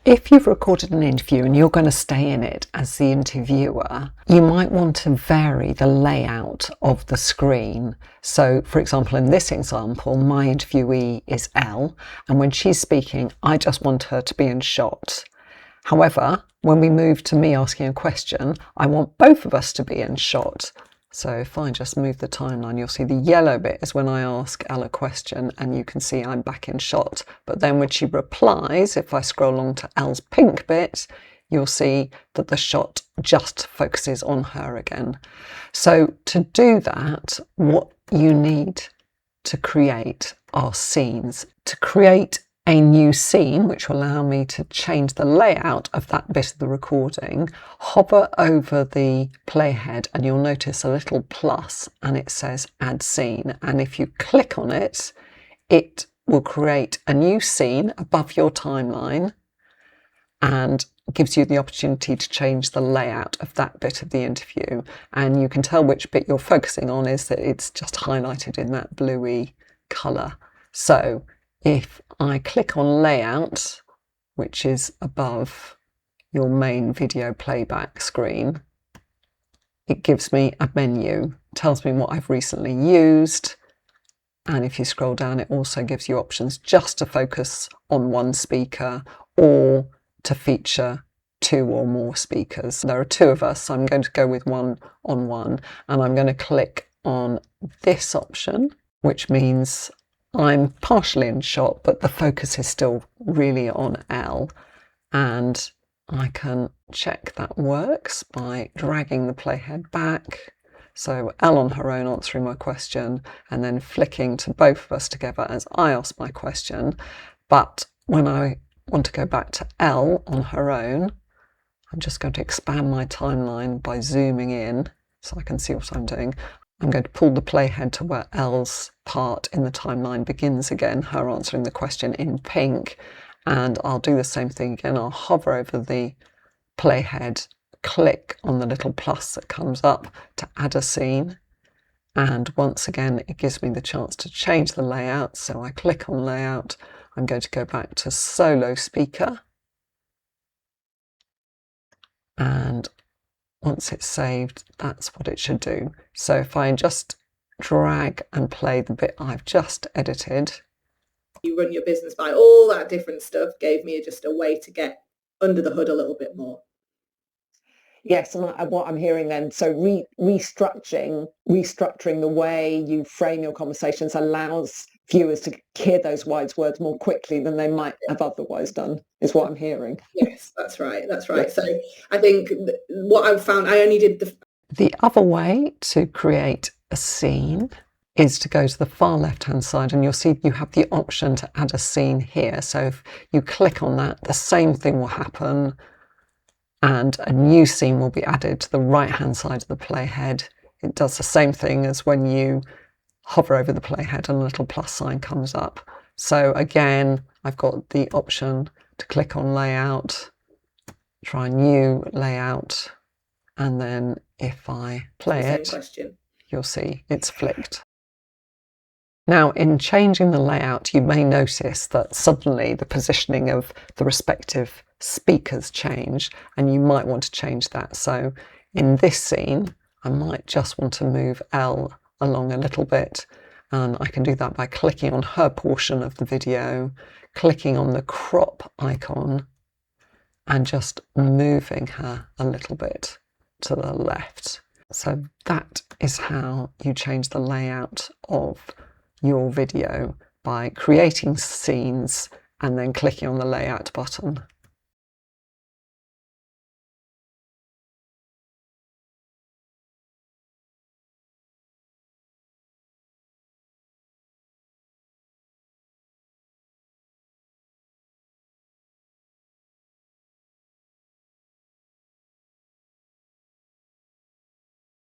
If you've recorded an interview and you're going to stay in it as the interviewer, you might want to vary the layout of the screen. So, for example, in this example, my interviewee is Elle, and when she's speaking, I just want her to be in shot. However, when we move to me asking a question, I want both of us to be in shot. So if I just move the timeline, you'll see the yellow bit is when I ask Elle a question, and you can see I'm back in shot. But then when she replies, if I scroll along to Elle's pink bit, you'll see that the shot just focuses on her again. So to do that, what you need to create are scenes. To create a new scene, which will allow me to change the layout of that bit of the recording, hover over the playhead and you'll notice a little plus and it says add scene. And if you click on it, it will create a new scene above your timeline and gives you the opportunity to change the layout of that bit of the interview. And you can tell which bit you're focusing on is that it's just highlighted in that bluey colour. So if I click on layout, which is above your main video playback screen, it gives me a menu, tells me what I've recently used. And if you scroll down, it also gives you options just to focus on one speaker or to feature two or more speakers. There are two of us, so I'm going to go with one-on-one, and I'm going to click on this option, which means I'm partially in shot, but the focus is still really on Elle, and I can check that works by dragging the playhead back. So Elle on her own answering my question, and then flicking to both of us together as I ask my question. But when I want to go back to Elle on her own, I'm just going to expand my timeline by zooming in so I can see what I'm doing. I'm going to pull the playhead to where Elle's part in the timeline begins again, her answering the question in pink. And I'll do the same thing again. I'll hover over the playhead, click on the little plus that comes up to add a scene. And once again, it gives me the chance to change the layout. So I click on layout. I'm going to go back to solo speaker. And once it's saved, that's what it should do. So if I just drag and play the bit I've just edited. You run your business by, all that different stuff gave me just a way to get under the hood a little bit more. Yes, and what I'm hearing then, so restructuring the way you frame your conversations allows viewers to hear those wise words more quickly than they might have otherwise done, is what I'm hearing. Yes, that's right. Yes. So I think what I've found, I only did the other way to create a scene is to go to the far left-hand side, and you'll see you have the option to add a scene here. So if you click on that, the same thing will happen, and a new scene will be added to the right-hand side of the playhead. It does the same thing as when you hover over the playhead and a little plus sign comes up. So again, I've got the option to click on layout, try new layout, and then if I play it, you'll see it's flicked. Now, in changing the layout, you may notice that suddenly the positioning of the respective speakers change, and you might want to change that. So in this scene, I might just want to move Elle along a little bit, and I can do that by clicking on her portion of the video, clicking on the crop icon, and just moving her a little bit to the left. So that is how you change the layout of your video, by creating scenes and then clicking on the layout button.